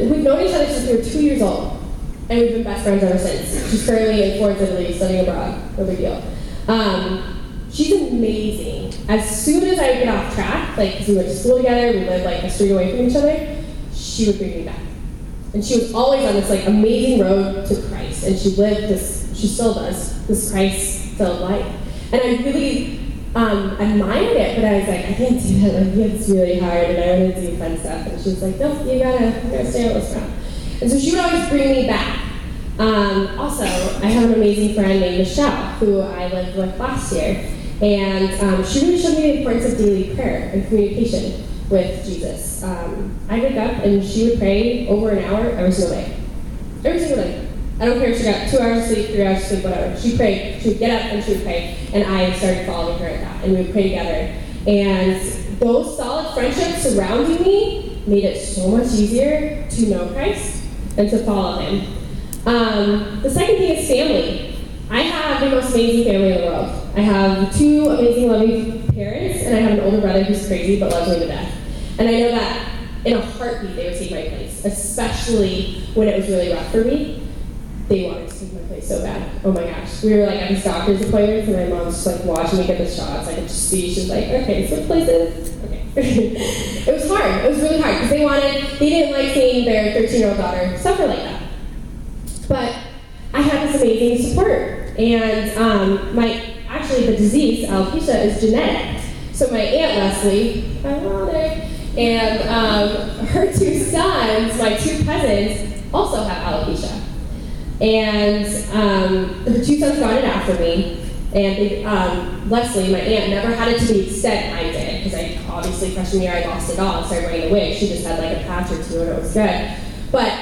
we've known each other since we were 2 years old, and we've been best friends ever since. She's currently in Florence, Italy, studying abroad. No big deal. She's amazing. As soon as I would get off track, like, because we went to school together, we lived like a street away from each other, she would bring me back. And she was always on this like amazing road to Christ, and she still does, this Christ-filled life. And I really admired it, but I was like, I can't do that, like, it's really hard, and I want to do fun stuff. And she was like, no, you gotta stay on this route. And so she would always bring me back. Also, I have an amazing friend named Michelle, who I lived with last year. And she really showed me the importance of daily prayer and communication with Jesus. I wake up and she would pray over an hour every single day. Every single day. I don't care if she got 2 hours of sleep, 3 hours of sleep, whatever. She prayed. She would get up and she would pray. And I started following her at that. And we would pray together. And those solid friendships surrounding me made it so much easier to know Christ and to follow him. The second thing is family. I have the most amazing family in the world. I have 2 amazing, loving parents, and I have an older brother who's crazy but loves me to death. And I know that in a heartbeat they would take my place, especially when it was really rough for me. They wanted to take my place so bad. Oh my gosh. We were like at these doctor's appointments, and my mom's just like watching me get the shots. I could just see, she was like, okay, switch places. Okay. It was hard. It was really hard because they didn't like seeing their 13-year-old daughter suffer like that. But I had this amazing support. And the disease, alopecia, is genetic. So my Aunt Lesley, ironic, and her 2 sons, my 2 cousins, also have alopecia. And her 2 sons got it after me. And Lesley, my aunt, never had it to the extent I did, because obviously freshman year I lost it all and started wearing a wig. She just had like a patch or 2 and it was good. But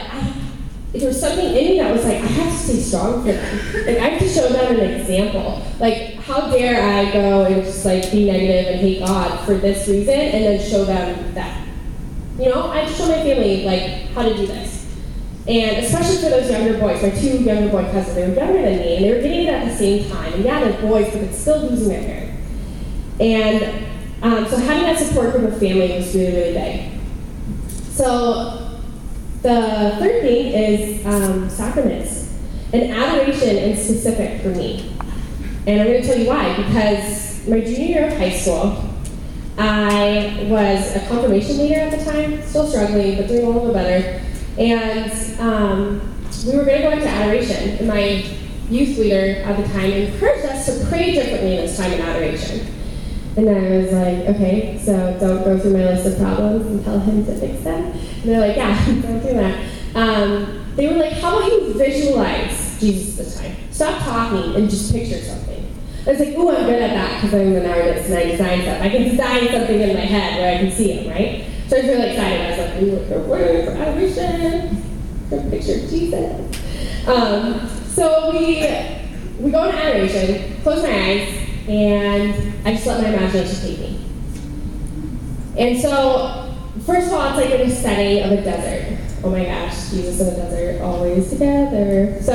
there was something in me that was like, I have to stay strong for them. Like, I have to show them an example. Like, how dare I go and just like be negative and hate God for this reason and then show them that. You know, I have to show my family like how to do this. And especially for those younger boys, my 2 younger boy cousins, they were younger than me and they were getting it at the same time. And yeah, they're boys, but it's still losing their hair. And so having that support group of family was really, really big. So the third thing is sacraments, and adoration in specific for me. And I'm going to tell you why. Because my junior year of high school, I was a confirmation leader at the time, still struggling, but doing a little bit better. And we were going to go into adoration. And my youth leader at the time encouraged us to pray differently this time in adoration. And I was like, okay, so don't go through my list of problems and tell him to fix them. And they're like, yeah, don't do that. They were like, how about you visualize Jesus this time? Stop talking and just picture something. I was like, ooh, I'm good at that because I'm an artist and I design stuff. I can design something in my head where I can see him, right? So I was really excited. I was like, ooh, the word for adoration. Picture Jesus. So we go into adoration, close my eyes, and I just let my imagination take me. And so, first of all, it's like in a setting of a desert. Oh my gosh, Jesus in the desert, always together. So,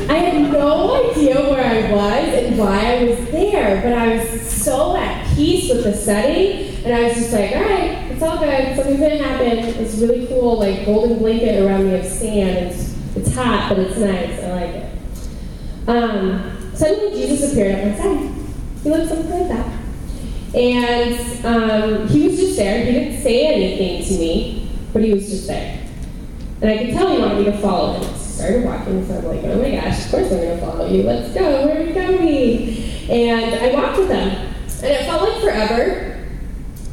I had no idea where I was and why I was there, but I was so at peace with the setting, and I was just like, all right, it's all good, something's gonna happen. It's really cool, like golden blanket around me of sand. It's hot, but it's nice. I like it. Suddenly, Jesus appeared at my side. He looked something like that. And he was just there. He didn't say anything to me, but he was just there. And I could tell he wanted me to follow him. So I started walking, so I'm like, oh my gosh, of course I'm going to follow you. Let's go. Where are we going? And I walked with him. And it felt like forever,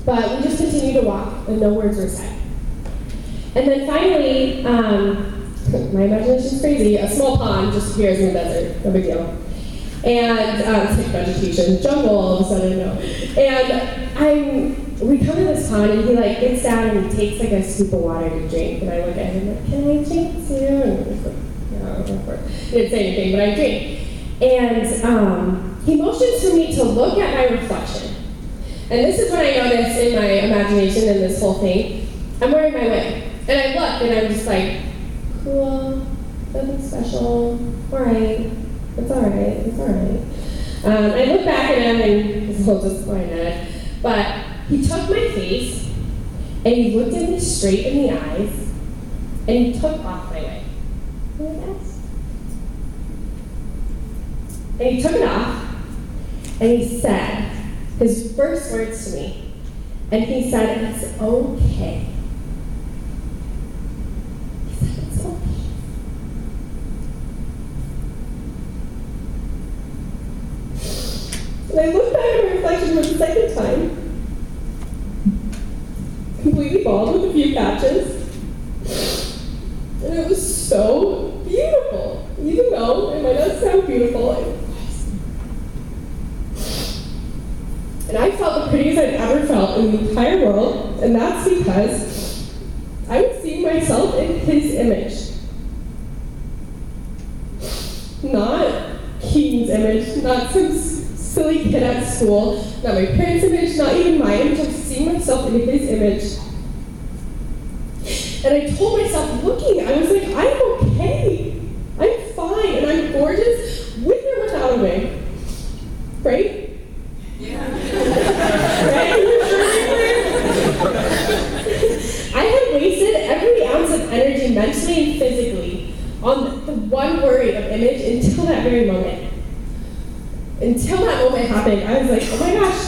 but we just continued to walk, and no words were said. And then finally, my imagination's crazy, a small pond just appears in the desert. No big deal. And it's like vegetation, jungle all of a sudden, no. And we come to this pond and he like gets down and he takes like a scoop of water to drink. And I look at him like, can I drink too? And he's like, no, go for it. He didn't say anything, but I drink. And he motions for me to look at my reflection. And this is when I noticed in my imagination in this whole thing, I'm wearing my wig. And I look and I'm just like, cool, nothing special, all right. It's all right, it's all right. I look back at him and he's a little disappointed, but he took my face and he looked at me straight in the eyes And he took off my wig. And he took it off, and he said his first words to me, and he said, "It's okay." He said, "It's okay." And I looked back at my reflection for the second time, completely bald with a few patches. And it was so beautiful. Even though it might not sound beautiful, it was. And I felt the prettiest I've ever felt in the entire world, and that's because I was seeing myself in his image. Not Keaton's image, not some silly kid at school, not my parents' image, not even my image. I was seeing myself in his image. And I told myself, looking, I was like, I'm okay. I'm fine, and I'm gorgeous with or without a wig. Right? Yeah. Right? I had wasted every ounce of energy, mentally and physically, on the one worry of image until that very moment. Until that moment happened, I was like, oh my gosh,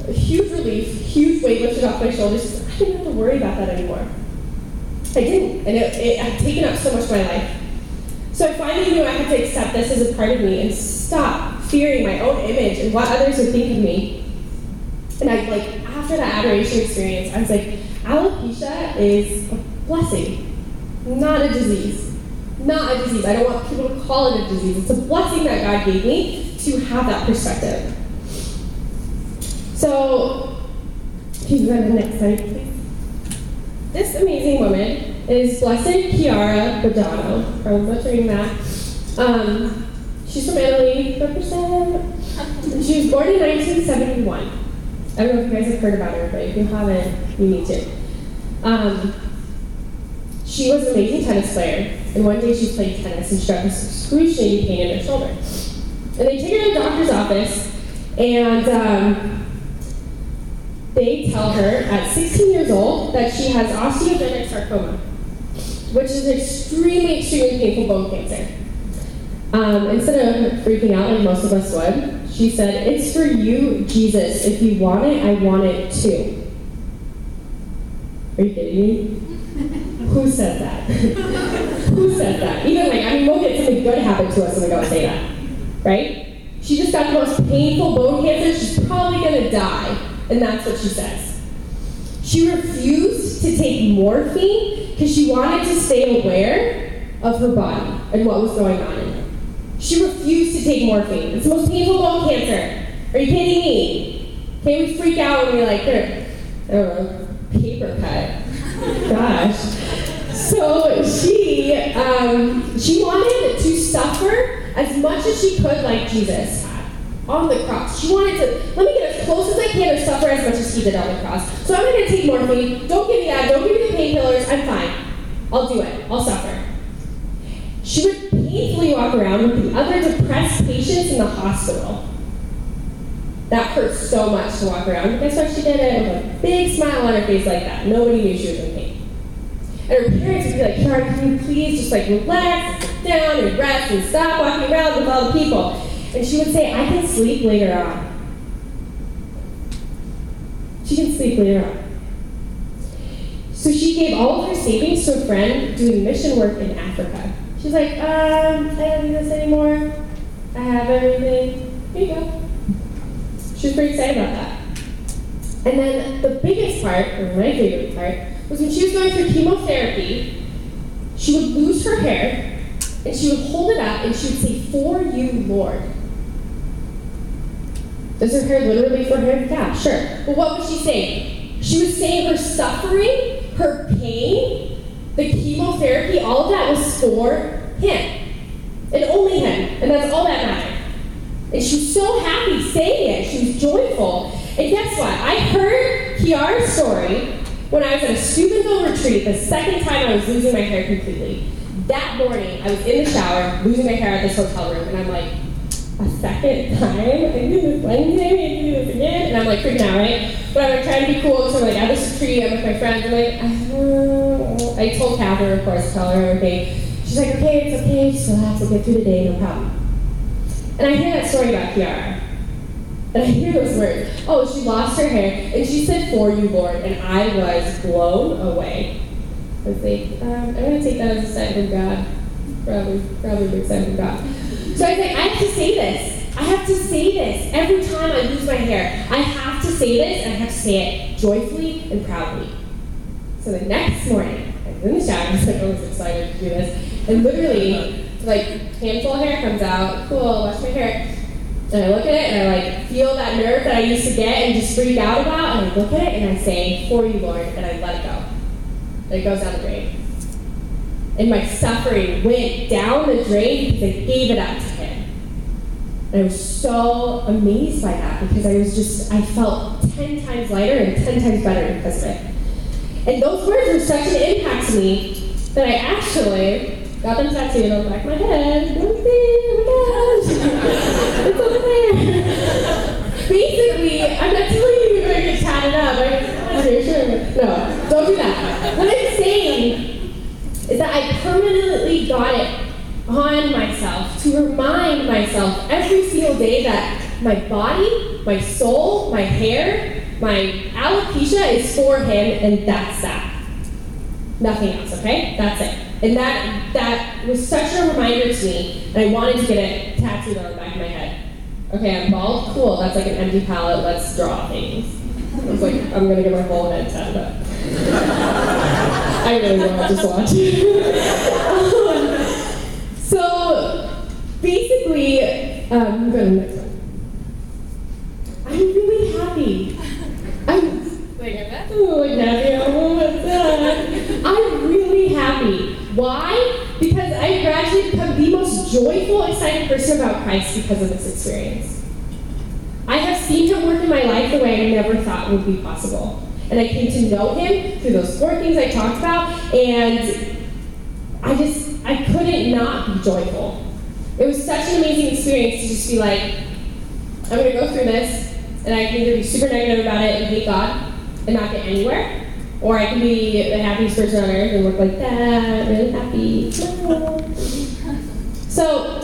a huge relief, huge weight lifted off my shoulders. I didn't have to worry about that anymore. I didn't, and it had taken up so much of my life. So I finally knew I had to accept this as a part of me and stop fearing my own image and what others would think of me. And after that adoration experience, I was like, alopecia is a blessing, not a disease. Not a disease. I don't want people to call it a disease. It's a blessing that God gave me to have that perspective. So, can you go to the next slide, please? This amazing woman is Blessed Chiara Badano. I'm butchering that. She's from Italy, represent. She was born in 1971. I don't know if you guys have heard about her, but if you haven't, you need to. She was an amazing tennis player, and one day she played tennis and she got this excruciating pain in her shoulder. And they take her to the doctor's office, and they tell her at 16 years old that she has osteogenic sarcoma, which is extremely, extremely painful bone cancer. Instead of freaking out like most of us would, she said, "It's for you, Jesus. If you want it, I want it too." Are you kidding me? Who said that? Who said that? Even we'll get something good happen to us when we don't say that, right? She just got the most painful bone cancer. She's probably gonna die, and that's what she says. She refused to take morphine because she wanted to stay aware of her body and what was going on in it. She refused to take morphine. It's the most painful bone cancer. Are you kidding me? Okay, we freak out when we I don't know, paper cut. Gosh. So she wanted to suffer as much as she could like Jesus had on the cross. She wanted to, let me get as close as I can to suffer as much as he did on the cross. So I'm not going to take morphine. Don't give me that. Don't give me the painkillers. I'm fine. I'll do it. I'll suffer. She would painfully walk around with the other depressed patients in the hospital. That hurt so much to walk around. But guess what? She did it with a big smile on her face like that. Nobody knew she was in pain. And her parents would be like, "Chiara, can you please just relax and sit down and rest and stop walking around with all the people?" And she would say, "I can sleep later on." She can sleep later on. So she gave all of her savings to a friend doing mission work in Africa. She's like, I don't do this anymore. I have everything. Here you go. She was pretty excited about that. And then the biggest part, or my favorite part, was when she was going through chemotherapy, she would lose her hair, and she would hold it up, and she would say, "For you, Lord." Does her hair literally for him? Yeah, sure. But what was she saying? She was saying her suffering, her pain, the chemotherapy, all of that was for him. And only him. And that's all that mattered. And she was so happy saying it. She was joyful. And guess what? I heard Chiara's story when I was at a Steubenville retreat the second time I was losing my hair completely. That morning, I was in the shower, losing my hair at this hotel room, and I'm like, a second time. I do this Wednesday, I do this again, and I'm like freaking out, right? But I'm like trying to be cool, so I'm like at this retreat, I'm with my friends, I'm like, I told Catherine, of course, tell her everything. She's like, okay, it's okay, just relax, we'll get through the day, no problem. And I hear that story about Kiara. And I hear those words, oh, she lost her hair, and she said, for you, Lord, and I was blown away. I was like, I'm going to take that as a sign from God. Probably a big sign from God. So I was like, I have to say this. I have to say this. Every time I lose my hair, I have to say this, and I have to say it joyfully and proudly. So the next morning, I was in the shower, I was like, I was excited to do this, and literally, like, handful of hair comes out, cool, I'll wash my hair. And I look at it, and I like feel that nerve that I used to get and just freak out about, and I look at it, and I say, for you, Lord, and I let it go. And it goes down the drain. And my suffering went down the drain because I gave it up to Him. And I was so amazed by that because I felt 10 times lighter and 10 times better because of it. And those words were such an impact to me that I actually got them tattooed on the back of my head. Don't see, oh my gosh. It's over there. Basically, I'm not telling you you're going to get tatted up. No, don't do that. What I'm saying is that I permanently got it on myself to remind myself every single day that my body, my soul, my hair, my alopecia is for Him, and that's that. Nothing else, okay? That's it. And that was such a reminder to me, and I wanted to get it tattooed on the back of my head. Okay, I'm bald? Cool, that's like an empty palette, let's draw things. I was like, I'm gonna get my whole head tatted up. I really will, just watch. So, basically, I'm going to the next one. I'm really happy. I'm like happy, I'm really happy. Why? Because I gradually become the most joyful, excited person about Christ because of this experience. I have seen Him work in my life the way I never thought would be possible. And I came to know Him through those 4 things I talked about, and I couldn't not be joyful. It was such an amazing experience to just be like, I'm going to go through this, and I can either be super negative about it and hate God and not get anywhere, or I can be the happiest person on earth and look like that, really happy. So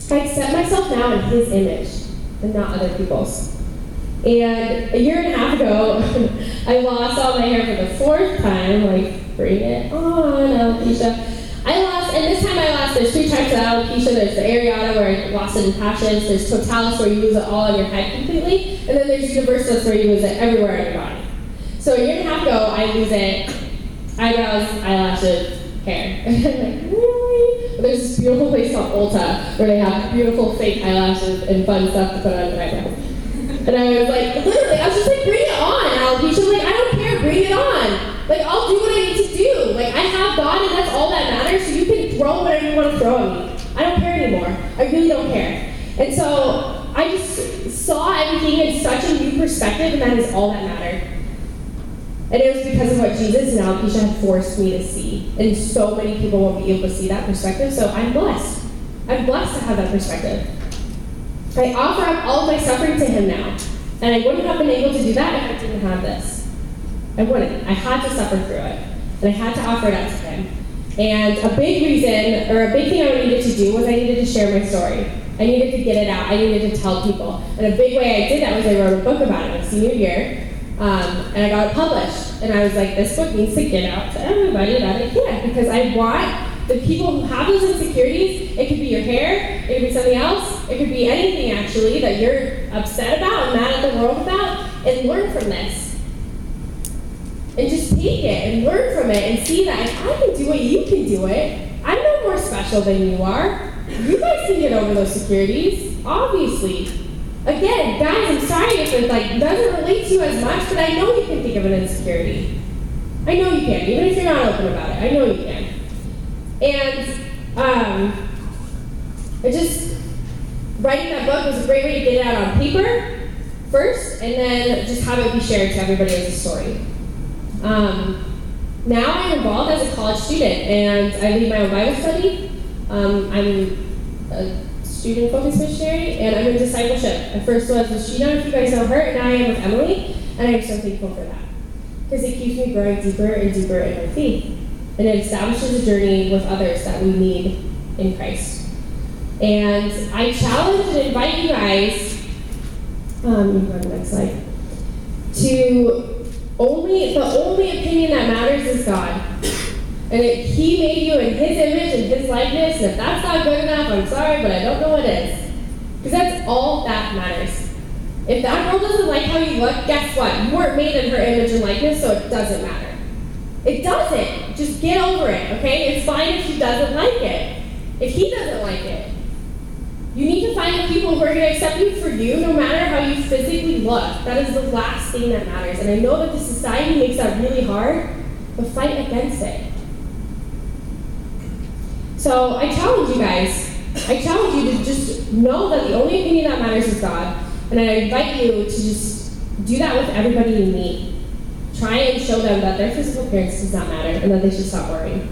I accept myself now in His image and not other people's. And a year and a half ago, I lost all my hair for the 4th time, like, bring it on, alopecia. And this time I lost, there's 3 types of alopecia. There's the areata, where I lost it in patches. There's totalis, where you lose it all on your head completely. And then there's universalis, where you lose it everywhere on your body. So a year and a half ago, I lose it, eyebrows, eyelashes, hair. And I'm like, really? But there's this beautiful place called Ulta, where they have beautiful fake eyelashes and fun stuff to put on your eyebrows. And I was like, literally, I was just like, bring it on, alopecia. I'm like, I don't care, bring it on. Like, I'll do what I need to do. Like, I have God, and that's all that matters, so you can throw whatever you want to throw at me. I don't care anymore. I really don't care. And so, I just saw everything in such a new perspective, and that is all that mattered. And it was because of what Jesus and alopecia had forced me to see. And so many people won't be able to see that perspective, so I'm blessed. I'm blessed to have that perspective. I offer up all of my suffering to Him now. And I wouldn't have been able to do that if I didn't have this. I wouldn't. I had to suffer through it. And I had to offer it up to Him. And a big reason, or a big thing I needed to do was I needed to share my story. I needed to get it out. I needed to tell people. And a big way I did that was I wrote a book about it my senior year. And I got it published. And I was like, this book needs to get out to everybody that it can. Because I want the people who have those insecurities, it could be your hair, it could be something else, it could be anything actually that you're upset about and mad at the world about, and learn from this. And just take it and learn from it and see that if I can do it, you can do it. I'm no more special than you are. You guys can get over those insecurities, obviously. Again, guys, I'm sorry if it doesn't relate to you as much, but I know you can think of an insecurity. I know you can, even if you're not open about it. I know you can. And writing that book was a great way to get it out on paper first, and then just have it be shared to everybody as a story. Now I'm involved as a college student, and I lead my own Bible study. I'm a student-focused missionary, and I'm in discipleship. At first was with Sheena, if you guys know her, and now I am with Emily, and I'm so thankful for that. Because it keeps me growing deeper and deeper in my faith. And it establishes a journey with others that we need in Christ. And I challenge and invite you guys, you can go to the next slide, to the only opinion that matters is God. And He made you in His image and His likeness, and if that's not good enough, I'm sorry, but I don't know what is. Because that's all that matters. If that girl doesn't like how you look, guess what? You weren't made in her image and likeness, so it doesn't matter. It doesn't. Just get over it, okay? It's fine if she doesn't like it. If he doesn't like it. You need to find the people who are going to accept you for you, no matter how you physically look. That is the last thing that matters. And I know that the society makes that really hard, but fight against it. So I challenge you guys. I challenge you to just know that the only opinion that matters is God. And I invite you to just do that with everybody you meet. Try and show them that their physical appearance does not matter and that they should stop worrying.